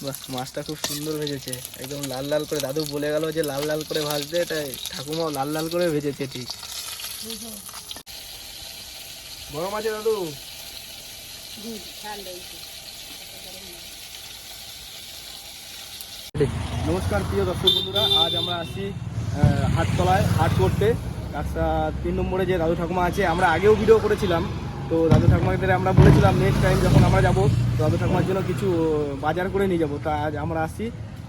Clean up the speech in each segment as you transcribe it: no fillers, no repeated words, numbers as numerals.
বাহ, মাছটা খুব সুন্দর ভেজেছে, একদম লাল লাল করে। দাদু বলে গেল যে লাল লাল করে ভাজতে, তাই ঠাকুমাও লাল লাল করে ভেজেছে। ঠিক বড় মাছে দাদু। নমস্কার প্রিয় দর্শক বন্ধুরা, আজ আমরা আসছি হাটতলায় হাট করতে। রাস্তা 3 নম্বরে যে দাদু ঠাকুমা আছে, আমরা আগেও ভিডিও করেছিলাম। তো দাদু ঠাকুমাদের আমরা বলেছিলাম নেক্সট টাইম যখন আমরা যাব দাদু ঠাকুমার জন্য কিছু বাজার করে নিয়ে যাব। তা আজ আমরা আসছি,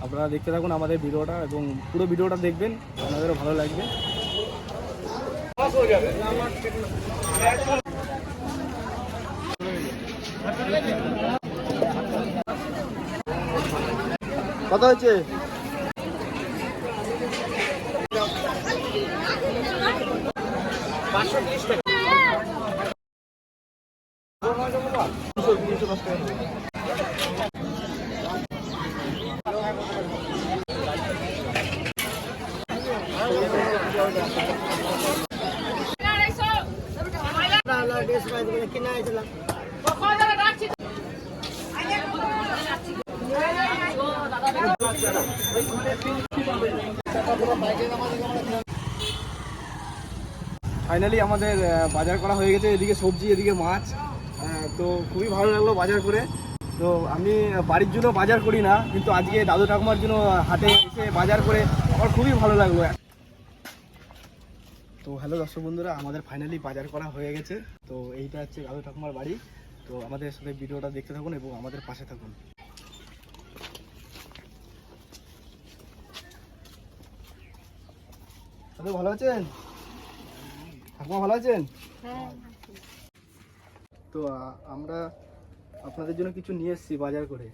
আপনারা দেখতে থাকুন আমাদের ভিডিওটা এবং পুরো ভিডিওটা দেখবেন, আপনাদেরও ভালো লাগবে। কত হয়েছে? ফাইনালি আমাদের বাজার করা হয়ে গেছে। এদিকে সবজি, এদিকে মাছ। তো খুবই ভালো লাগলো বাজার করে। তো আমি বাড়ির জন্য বাজার করি না, কিন্তু আজকে দাদু ঠাকুমার জন্য হাটে এসে বাজার করে আমার খুবই ভালো লাগলো। তো হ্যালো দর্শক বন্ধুরা, আমাদের ফাইনালি বাজার করা হয়ে গেছে। তো এইটা হচ্ছে দাদু ঠাকুমার বাড়ি। তো আমাদের সাথে ভিডিওটা দেখতে থাকুন এবং আমাদের পাশে থাকুন। দাদু ভালো আছেন? ঠাকুমা ভালো আছেন? তো আমরা আপনাদের জন্য কিছু নিয়ে এসেছি বাজার করে।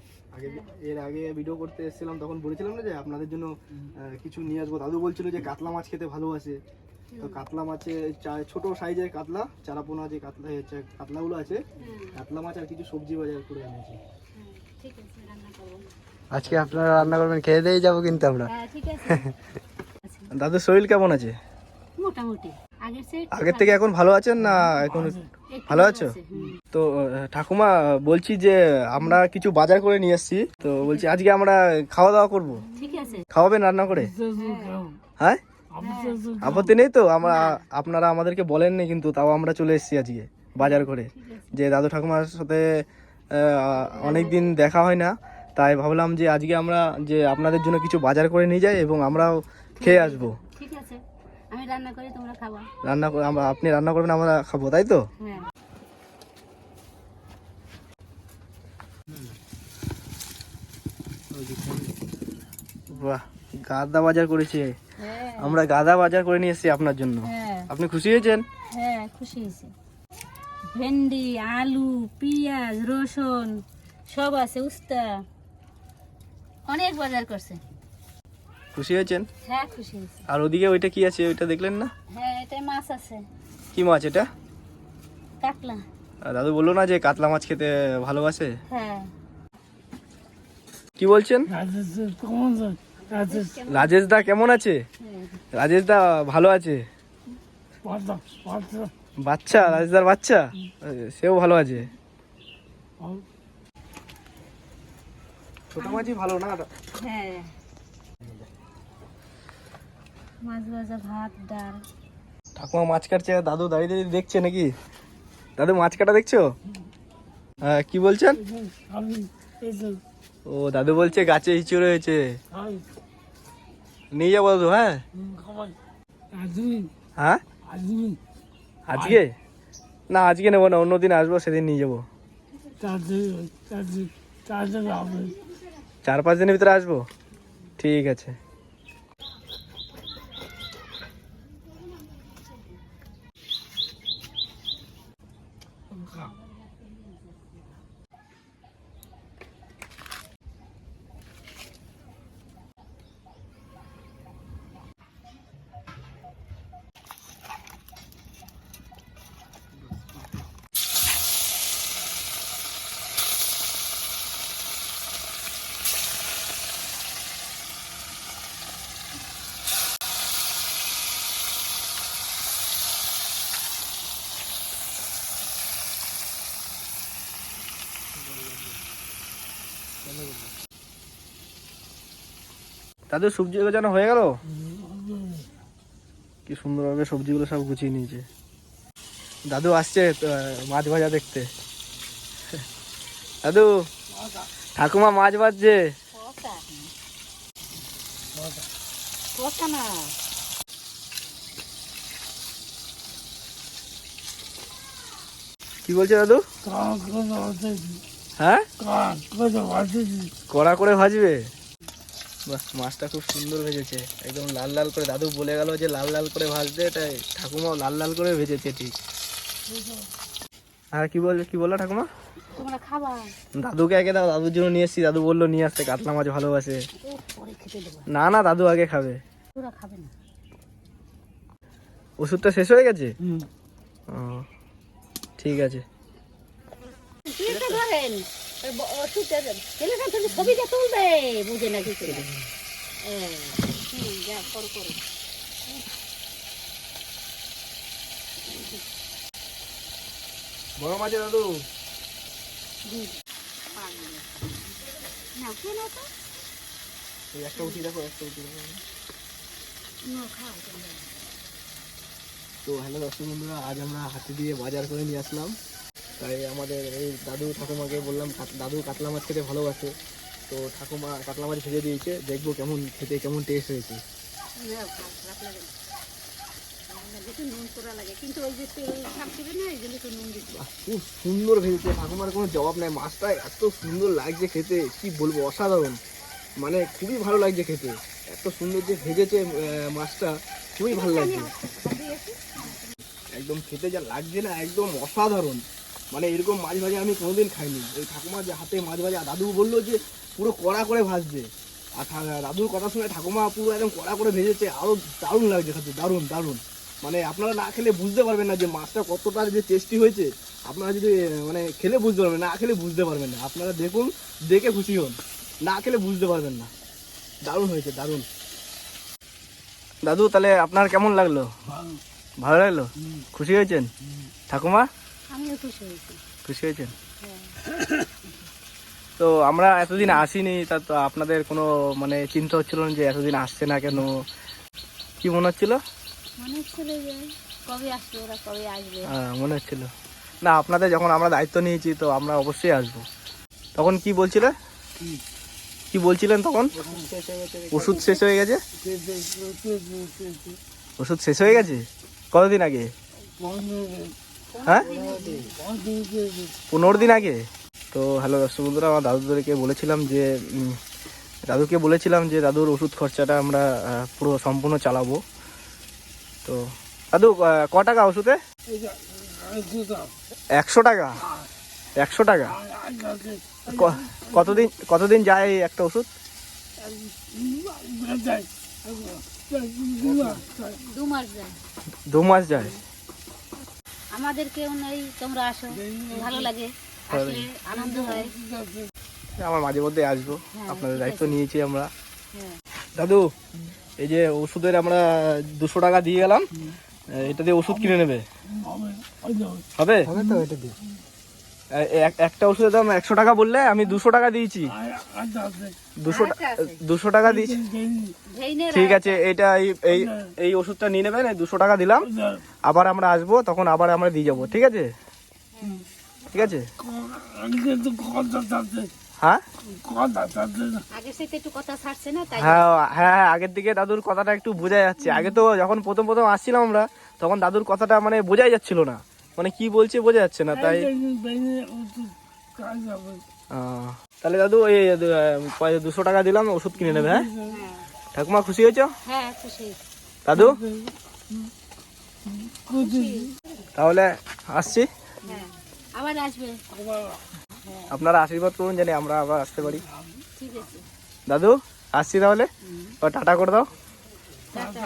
এর আগে ভিডিও করতে এসেছিলাম, তখন বলেছিলাম না যে আপনাদের জন্য কিছু নিয়ে আসবো। দাদু বলছিল যে কাতলা মাছ খেতে ভালোবাসে। তো কাতলা মাছে ছোট সাইজের কাতলা, চারাপোনা যে কাতলাগুলো আছে, কাতলা মাছ আর কিছু সবজি বাজার করে এনেছি। আজকে আপনারা রান্না করবেন, খেয়ে দিয়ে যাবো কিন্তু আমরা। দাদুর শরীর কেমন আছে? মোটামুটি আগের থেকে এখন ভালো আছেন না? এখন ভালো আছো? তো ঠাকুমা বলছি যে আমরা কিছু বাজার করে নিয়ে এসেছি। তো বলছি আজকে আমরা খাওয়া দাওয়া করবো, খাওয়াবেন রান্না করে? হ্যাঁ, আপত্তি নেই তো? আপনারা আমাদেরকে বলেননি, কিন্তু তাও আমরা চলে এসেছি আজকে বাজার করে। যে দাদু ঠাকুমার সাথে অনেক দিন দেখা হয় না, তাই ভাবলাম যে আজকে আমরা যে আপনাদের জন্য কিছু বাজার করে নিয়ে যাই এবং আমরাও খেয়ে আসবো। আমি রান্না করি, তোমরা খাবা। আপনি রান্না করবেন, আমরা খাবো, তাই তো? বাহ, গাদা বাজার করেছি আমরা। গাদা বাজার করে নিয়ে এসেছি আপনার জন্য। আপনি খুশি হয়েছেন? হ্যাঁ, খুশি হয়েছি। ভেন্ডি, আলু, পেঁয়াজ, রসুন সব আছে, উস্তা, অনেক বাজার করছে। খুশি হয়েছেন? হ্যাঁ, খুশি হয়েছি। আর ওদিকে ওইটা কি আছে, ওইটা দেখলেন না? হ্যাঁ, এটা মাছ আছে। কি মাছ এটা? কাতলা। দাদু বললো না যে কাতলা মাছ খেতে ভালোবাসে? হ্যাঁ। কি বলছেন? রাজেশ দা কেমন আছে? রাজেশ দা ভালো আছে। বাচ্চা, রাজেশ দার বাচ্চা, সেও ভালো আছে। ছোট মাছই ভালো না? হ্যাঁ, মাছ ভাজা, ভাত, ডাল। ঠাকুমা মাছ কাটছে, দাদু দাঁড়িয়ে দাঁড়িয়ে দেখছে নাকি? দাদু মাছ কাটা দেখছো? হ্যাঁ, কি বলছেন? ও, দাদু বলছে গাছে ইঁচড় হয়েছে, নিয়ে যাবো দাদু। হ্যাঁ হ্যাঁ, আজকে না, আজকে নেবো না, অন্যদিন আসবো, সেদিন নিয়ে যাবো। 4-5 দিনের ভিতরে আসবো, ঠিক আছে। দাদু সবজি গোছানো হয়ে গেল? কি সুন্দরভাবে সবজিগুলো সব গুছিয়ে নিয়েছে। দাদু আসছে মাছ ভাজা দেখতে। দাদু, ঠাকুমা মাছ ভাজছে। কি বলছে দাদু? হ্যাঁ, কড়া করে ভাজবে। বাহ, মাছটা খুব সুন্দর ভেজেছে, একদম লাল লাল করে। দাদু বলে গেল যে লাল লাল করে ভাজতে, তাই ঠাকুমাও লাল লাল করে ভেজেছে ঠিক। আর কি বললো ঠাকুমা? তোমরা খাবা? দাদুকে আগে দাও, দাদুর জন্য নিয়ে এসছি। দাদু বললো নিয়ে আসতে, কাতলা মাছ ভালোবাসে। না না, দাদু আগে খাবে। তোরা খাবে না? ওষুধটা শেষ হয়ে গেছে? ও, ঠিক আছে। ছবিটা তুলবে, বুঝে না কিছু। বড় মাছ দাদু। একটা উঠি দেখো, একটা উঠি দেখো। তো হ্যালো দর্শক বন্ধুরা, আজ আমরা হাতি দিয়ে বাজার করে নিয়ে আসলাম। তাই আমাদের এই দাদু ঠাকুমাকে বললাম, দাদু কাতলা মাছ খেতে ভালোবাসে, তো ঠাকুমা কাতলা মাছ ভেজে দিয়েছে। দেখবো কেমন খেতে, কেমন টেস্ট হয়েছে। খুব সুন্দর ভেজেছে ঠাকুমার, কোনো জবাব নাই। মাছটা এত সুন্দর লাগছে খেতে, কি বলবো, অসাধারণ। মানে খুবই ভালো লাগছে খেতে, এত সুন্দর যে ভেজেছে মাছটা, খুবই ভালো লাগছে। একদম খেতে যা লাগছে না, একদম অসাধারণ। মানে এরকম মাছ ভাজা আমি কোনোদিন খাইনি। এই ঠাকুমা যে হাতে মাছ ভাজা, দাদু বললো যে পুরো কড়া করে ভাজছে, আর দাদুর কথা শুনে ঠাকুমা পুরো একদম কড়া করে ভেজেছে। আরও দারুণ লাগছে খেতে, দারুণ দারুণ। মানে আপনারা না খেলে বুঝতে পারবেন না যে মাছটা কতটা যে টেস্টি হয়েছে। আপনারা যদি মানে খেলে বুঝতে পারবেন, না খেলে বুঝতে পারবেন না। আপনারা দেখুন, দেখে খুশি হন, না খেলে বুঝতে পারবেন না। দারুণ হয়েছে, দারুণ। দাদু তাহলে আপনার কেমন লাগলো? ভালো লাগলো? খুশি হয়েছেন? ঠাকুমা আমিও খুশি হয়েছি। খুশি হয়েছেন? তো আমরা এতদিন আসিনি, তা তো আপনাদের কোনো মানে চিন্তা হচ্ছিল না যে এতদিন আসছে না কেন? কি মনে হচ্ছিল? মনে হচ্ছিল যে কবে আসবে ওরা, কবে আসবে। মনে হচ্ছিল না, আপনাদের যখন আমরা দায়িত্ব নিয়েছি তো আমরা অবশ্যই আসবো। তখন কি বলছিলে, কি বলছিলেন তখন? ওষুধ শেষ হয়ে গেছে? ওষুধ শেষ হয়ে গেছে কতদিন আগে? হ্যাঁ, 15 দিন আগে। তো হ্যালো দর্শক বন্ধুরা, আমার দাদুদেরকে বলেছিলাম যে দাদুর ওষুধ খরচাটা আমরা পুরো সম্পূর্ণ চালাবো। তো দাদু ক টাকা ওষুধে? 100 টাকা? 100 টাকা? কতদিন যায় একটা ওষুধ? 2 মাস যায়। 2 মাস যায়। আমাদের কেউ নেই, তোমরা আসো, ভালো লাগে, আসলে আনন্দ হয়। আমার মাঝে মধ্যে আসবো, আপনাদের দায়িত্ব নিয়েছি আমরা। হ্যাঁ। দাদু, এই যে ওষুধের আমরা 200 টাকা দিয়ে গেলাম, এটা দিয়ে ওষুধ কিনে নেবে? হবে? একটা ওষুধের দাম 100 টাকা বললে আমি 200 টাকা দিয়েছি। 200 টাকা দিয়েছি। ঠিক আছে, এটা এই ওষুধটা নিয়ে নেবেন, এই 200 টাকা দিলাম। আবার আমরা আসবো, তখন আবার আমরা দিয়ে যাবো, ঠিক আছে? ঠিক আছে। হ্যাঁ হ্যাঁ হ্যাঁ, আগের দিকে দাদুর কথাটা একটু বোঝা যাচ্ছে। আগে তো যখন প্রথম আসছিলাম আমরা, তখন দাদুর কথাটা মানে বোঝাই যাচ্ছিল না, মানে কি বলছে বোঝা যাচ্ছে না। তাই তাহলে দাদু এই 200 টাকা দিলাম, ওষুধ কিনে নেবে। হ্যাঁ ঠাকুমা, খুশি হয়েছো? হ্যাঁ খুশি। দাদু তাহলে আসছি। হ্যাঁ আবার আসবে। আপনারা আশীর্বাদ করুন জানি আমরা আবার আসতে পারি। ঠিক আছে দাদু, আসছি তাহলে, টাটা করে দাও। টাটা।